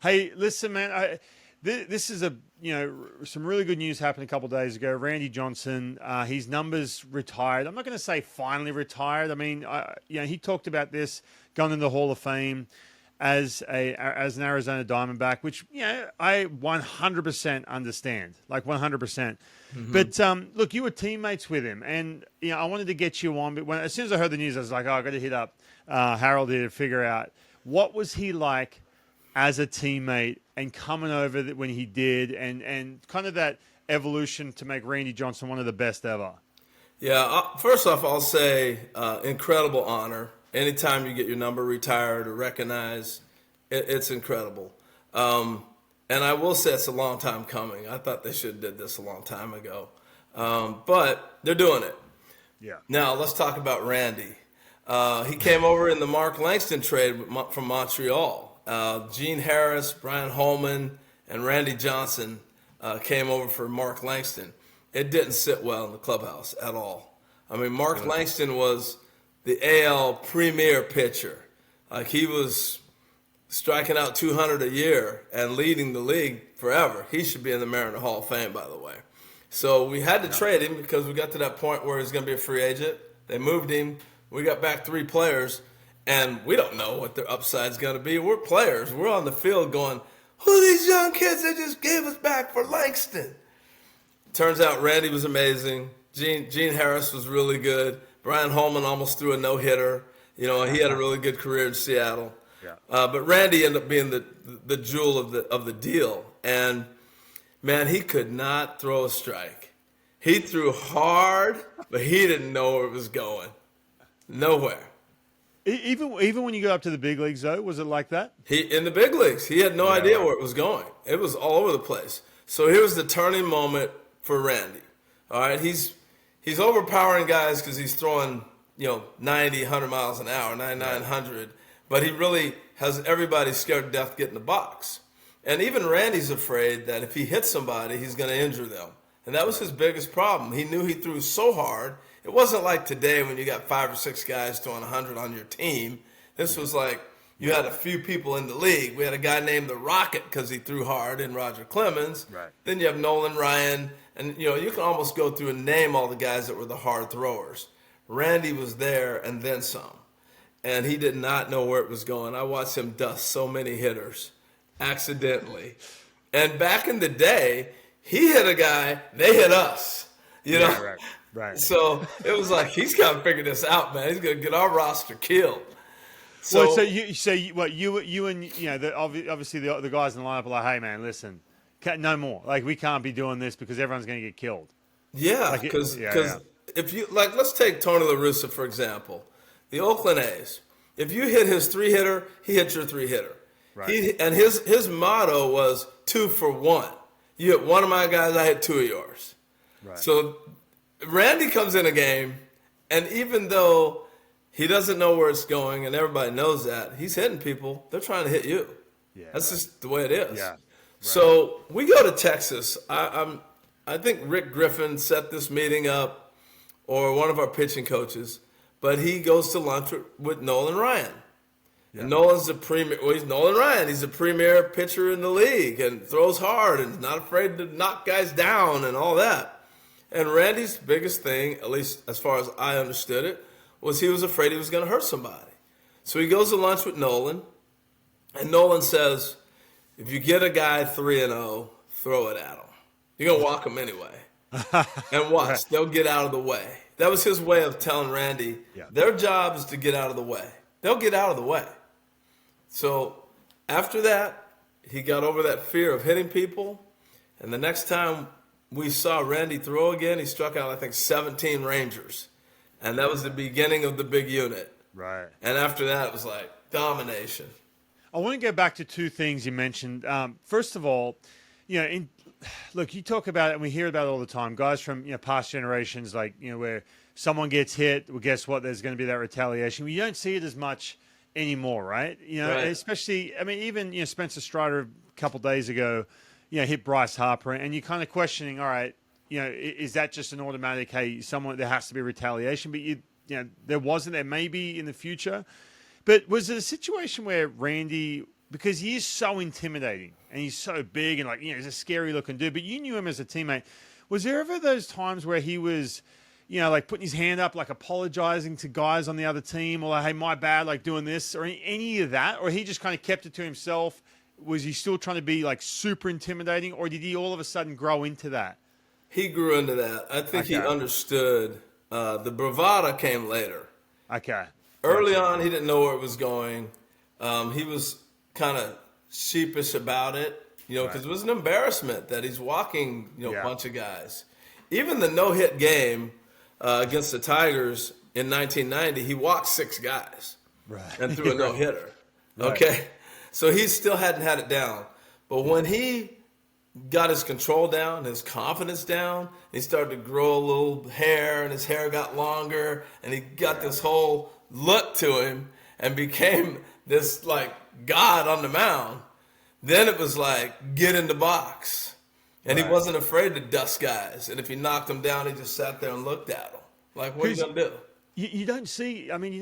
Hey, listen, man. This is some really good news happened a couple of days ago. Randy Johnson, his numbers retired. I'm not going to say finally retired. I mean, he talked about this going into the Hall of Fame as an Arizona Diamondback, which I 100% understand, like 100%. But look, you were teammates with him, and I wanted to get you on. But as soon as I heard the news, I was like, oh, I got to hit up Harold here to figure out what was he like as a teammate and coming over when he did, and kind of that evolution to make Randy Johnson one of the best ever. Yeah, first off, I'll say incredible honor. Anytime you get your number retired or recognized, it's incredible. And I will say it's a long time coming. I thought they should have did this a long time ago. But they're doing it. Yeah. Now, let's talk about Randy. He came over in the Mark Langston trade from Montreal. Gene Harris, Brian Holman, and Randy Johnson came over for Mark Langston. It didn't sit well in the clubhouse at all. I mean, Mark Langston was the AL premier pitcher. Like, he was striking out 200 a year and leading the league forever. He should be in the Mariner Hall of Fame, by the way. So we had to trade him because we got to that point where he's going to be a free agent. They moved him. We got back 3 players, and we don't know what their upside's going to be. We're players. We're on the field going, who are these young kids that just gave us back for Langston? Turns out Randy was amazing. Gene Harris was really good. Brian Holman almost threw a no-hitter. He had a really good career in Seattle. Yeah. But Randy ended up being the jewel of the deal. And, man, he could not throw a strike. He threw hard, but he didn't know where it was going. Nowhere. Even when you go up to the big leagues, though, was it like that? In the big leagues, he had no idea where it was going. It was all over the place. So here was the turning moment for Randy. All right, he's overpowering guys because he's throwing 90, 100 miles an hour, 99, 100. But he really has everybody scared to death to get in the box. And even Randy's afraid that if he hits somebody, he's going to injure them. And that was his biggest problem. He knew he threw so hard. It wasn't like today when you got 5 or 6 guys throwing 100 on your team. This was like you had a few people in the league. We had a guy named the Rocket because he threw hard in Roger Clemens. Right. Then you have Nolan Ryan. And, you can almost go through and name all the guys that were the hard throwers. Randy was there and then some. And he did not know where it was going. I watched him dust so many hitters accidentally. And back in the day, he hit a guy, they hit us. Right. So it was like, he's got to figure this out, man. He's going to get our roster killed. So you and obviously the guys in the lineup are like, hey man, listen, no more. Like, we can't be doing this because everyone's going to get killed. Yeah, because if you let's take Tony La Russa for example, the Oakland A's. If you hit his 3-hitter, he hits your 3-hitter. Right. And his motto was 2 for 1. You hit one of my guys, I hit 2 of yours. Right. So Randy comes in a game, and even though he doesn't know where it's going, and everybody knows that, he's hitting people. They're trying to hit you. Yeah, that's just the way it is. Yeah. Right. So we go to Texas. I think Rick Griffin set this meeting up, or one of our pitching coaches, but he goes to lunch with Nolan Ryan. Yeah. And Nolan's the premier. Well, he's Nolan Ryan. He's the premier pitcher in the league and throws hard and is not afraid to knock guys down and all that. And Randy's biggest thing, at least as far as I understood it, was he was afraid he was going to hurt somebody. So he goes to lunch with Nolan, and Nolan says, if you get a guy 3-0, throw it at him. You're going to walk him anyway. And watch, they'll get out of the way. That was his way of telling Randy, their job is to get out of the way. They'll get out of the way. So after that, he got over that fear of hitting people. And the next time we saw Randy throw again, he struck out, I think, 17 Rangers. And that was the beginning of the big unit. Right. And after that, it was like domination. I want to go back to 2 things you mentioned. First of all, look, you talk about it, and we hear about it all the time. Guys from past generations, like where someone gets hit, well, guess what? There's going to be that retaliation. You don't see it as much anymore, right? Right. Especially, I mean, even Spencer Strider a couple days ago, hit Bryce Harper, and you're kind of questioning, all right, is that just an automatic? Hey, there has to be retaliation, but there wasn't. There may be in the future. But was it a situation where Randy because he is so intimidating and he's so big and like, he's a scary looking dude, but you knew him as a teammate. Was there ever those times where he was, like putting his hand up, like apologizing to guys on the other team, or like, hey, my bad, like doing this, or any of that? Or he just kind of kept it to himself? Was he still trying to be like super intimidating, or did he all of a sudden grow into that? He grew into that. I think he understood. The bravado came later. Okay. Early on, he didn't know where it was going. He was kind of sheepish about it, because it was an embarrassment that he's walking, a bunch of guys. Even the no-hit game against the Tigers in 1990, he walked 6 guys and threw a no-hitter. Right. Okay? So he still hadn't had it down. But when he got his control down, his confidence down, he started to grow a little hair, and his hair got longer, and he got this whole look to him and became this, like, god on the mound. Then it was like, get in the box. And he wasn't afraid to dust guys. And if he knocked them down, he just sat there and looked at them. Like, what are you going to do? You don't see that many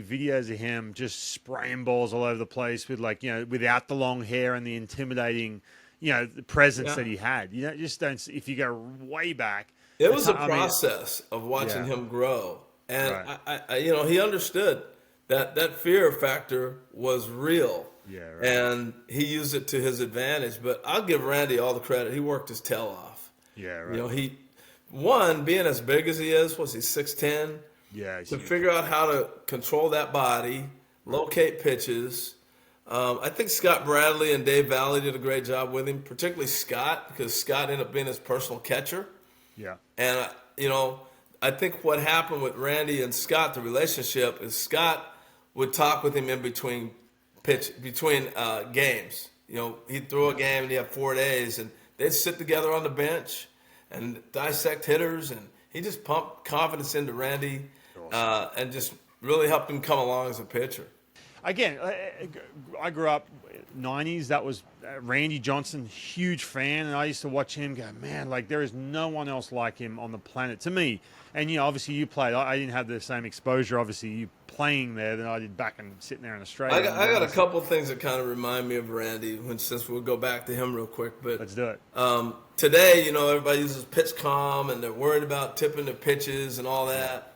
videos of him just spraying balls all over the place with, like, without the long hair and the intimidating, the presence that he had. You just don't see, if you go way back. It was a process of watching him grow. And, he understood that fear factor was real. Yeah, right. And he used it to his advantage. But I'll give Randy all the credit. He worked his tail off. Yeah, right. Being as big as he is, was he 6'10"? Yeah. To figure out how to control that body, locate pitches. I think Scott Bradley and Dave Valley did a great job with him, particularly Scott, because Scott ended up being his personal catcher. Yeah. And, I think what happened with Randy and Scott, the relationship, is Scott would talk with him in between games. He'd throw a game and he'd have 4 days, and they'd sit together on the bench and dissect hitters, and he just pumped confidence into Randy and just really helped him come along as a pitcher. Again, I grew up 90s. That was Randy Johnson, huge fan, and I used to watch him go, man, like there is no one else like him on the planet to me. And, obviously you played. I didn't have the same exposure, obviously, you playing there than I did back and sitting there in Australia. I got a couple of things that kind of remind me of Randy, since we'll go back to him real quick. But let's do it. Today, everybody uses PitchCom, and they're worried about tipping their pitches and all that.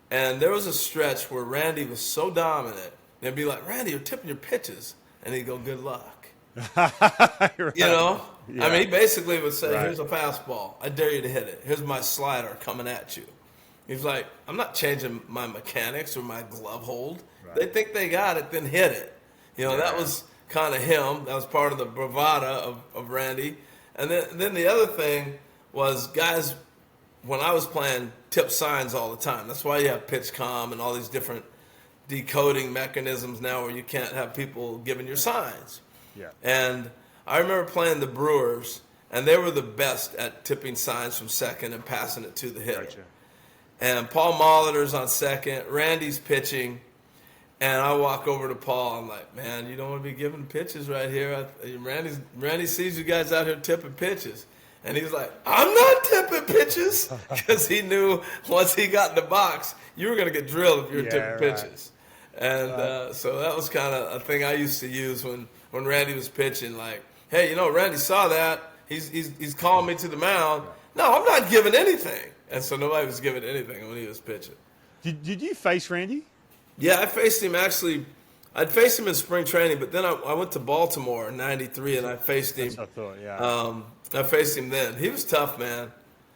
And there was a stretch where Randy was so dominant. They'd be like, Randy, you're tipping your pitches. And he'd go, good luck. Right. Yeah. I mean, he basically would say, Right. here's a fastball. I dare you to hit it. Here's my slider coming at you. He's like, I'm not changing my mechanics or my glove hold. Right. They think they got it, then hit it. That was kind of him. That was part of the bravado of Randy. And then the other thing was guys, when I was playing, tip signs all the time. That's why you have PitchCom and all these different decoding mechanisms now where you can't have people giving your signs. Yeah. And I remember playing the Brewers, and they were the best at tipping signs from second and passing it to the hitter. Gotcha. And Paul Molitor's on second, Randy's pitching, and I walk over to Paul. I'm like, man, you don't want to be giving pitches right here. Randy sees you guys out here tipping pitches. And he's like, I'm not tipping pitches, because he knew once he got in the box, you were going to get drilled if you were tipping pitches. And so that was kind of a thing I used to use when Randy was pitching. Like, hey, Randy saw that. He's calling me to the mound. No, I'm not giving anything. And so nobody was giving anything when he was pitching. Did you face Randy? Yeah, I faced him actually. I'd faced him in spring training, but then I went to Baltimore in '93 and I faced him. That's what I thought, yeah. I faced him then. He was tough, man.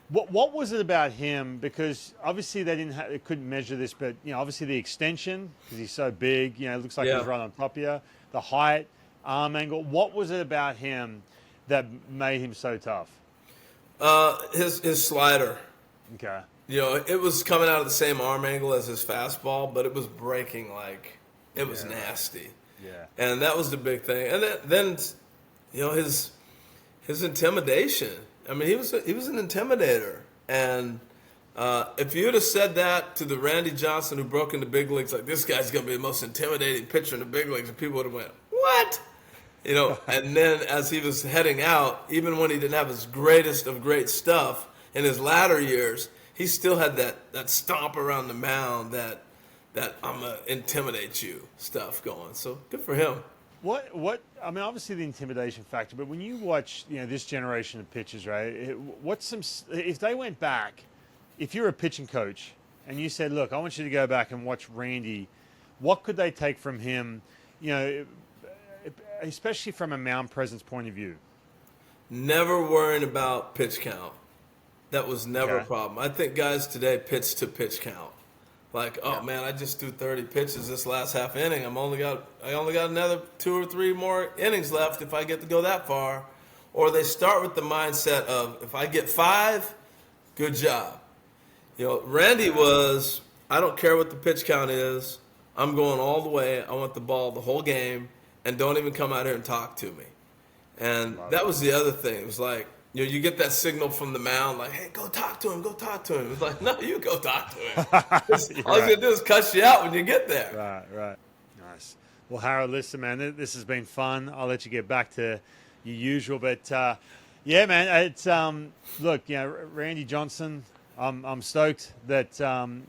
What was it about him? Because obviously they couldn't measure this, but obviously the extension, because he's so big, it looks like he's right on top of you. The height, arm angle. What was it about him that made him so tough? His slider. Okay. It was coming out of the same arm angle as his fastball, but it was breaking like it was nasty. Yeah. And that was the big thing. And then his intimidation. I mean, he was an intimidator. And if you would have said that to the Randy Johnson who broke into big leagues, like, this guy's going to be the most intimidating pitcher in the big leagues, and people would have went, what? And then as he was heading out, even when he didn't have his greatest of great stuff in his latter years, he still had that stomp around the mound, that I'm going to intimidate you stuff going. So good for him. What? I mean, obviously the intimidation factor, but when you watch, this generation of pitchers, right? If they went back, if you're a pitching coach and you said, "Look, I want you to go back and watch Randy," what could they take from him? Especially from a mound presence point of view. Never worrying about pitch count. That was never a Okay. problem. I think guys today pitch to pitch count. Like, oh man, I just threw 30 pitches this last half inning. I only got another 2 or 3 more innings left if I get to go that far. Or they start with the mindset of if I get 5, good job. Randy was, I don't care what the pitch count is. I'm going all the way. I want the ball the whole game, and don't even come out here and talk to me. And that was the other thing. It was like, you get that signal from the mound, like, hey, go talk to him, go talk to him. It's like, no, you go talk to him. All he's going to do is cuss you out when you get there. Right. Nice. Well, Harold, listen, man, this has been fun. I'll let you get back to your usual. But, yeah, man, it's look, Randy Johnson, I'm stoked that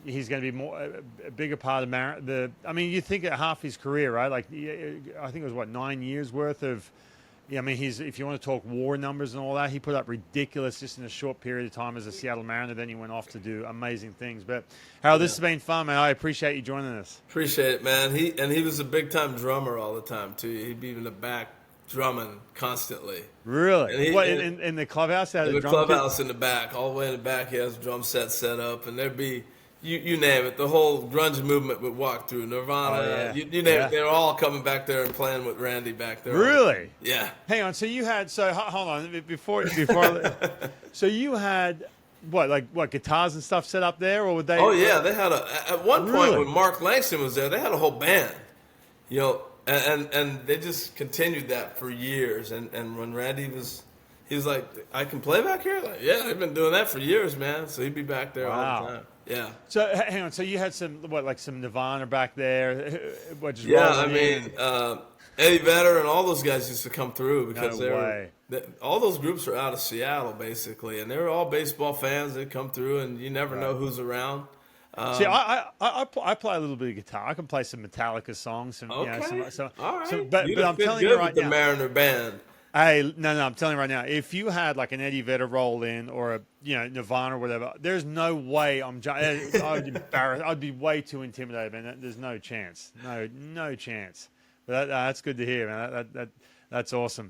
he's going to be a bigger part of you think of half his career, right? Like, I think it was, 9 years worth of – yeah, I mean, if you want to talk WAR numbers and all that, he put up ridiculous just in a short period of time as a Seattle Mariner. Then he went off to do amazing things. But, Harold, this has been fun, man. I appreciate you joining us. Appreciate it, man. He was a big-time drummer all the time, too. He'd be in the back drumming constantly. Really? In the clubhouse? In the clubhouse in the back. All the way in the back, he has a drum set set up. And there'd be, you name it, the whole grunge movement would walk through. Nirvana, you name it. They were all coming back there and playing with Randy back there. Really? Yeah. Hang on. So hold on. Before so you had what guitars and stuff set up there, or would they? Oh yeah, they had at one point when Mark Langston was there, they had a whole band. And they just continued that for years. And when Randy he was like, I can play back here? Like, yeah, they've been doing that for years, man. So he'd be back there all the time. Yeah. So hang on. So you had some Nirvana back there? Eddie Vedder and all those guys used to come through because all those groups are out of Seattle basically, and they were all baseball fans. They come through, and you never know who's around. See, I play a little bit of guitar. I can play some Metallica songs. Okay. All right. But I'm telling you right now, the Mariner band. Hey, no, I'm telling you right now, if you had like an Eddie Vedder roll in or a Nirvana or whatever, there's no way I'd be embarrassed. I'd be way too intimidated, man. There's no chance. No chance. But that's good to hear, man. That's awesome.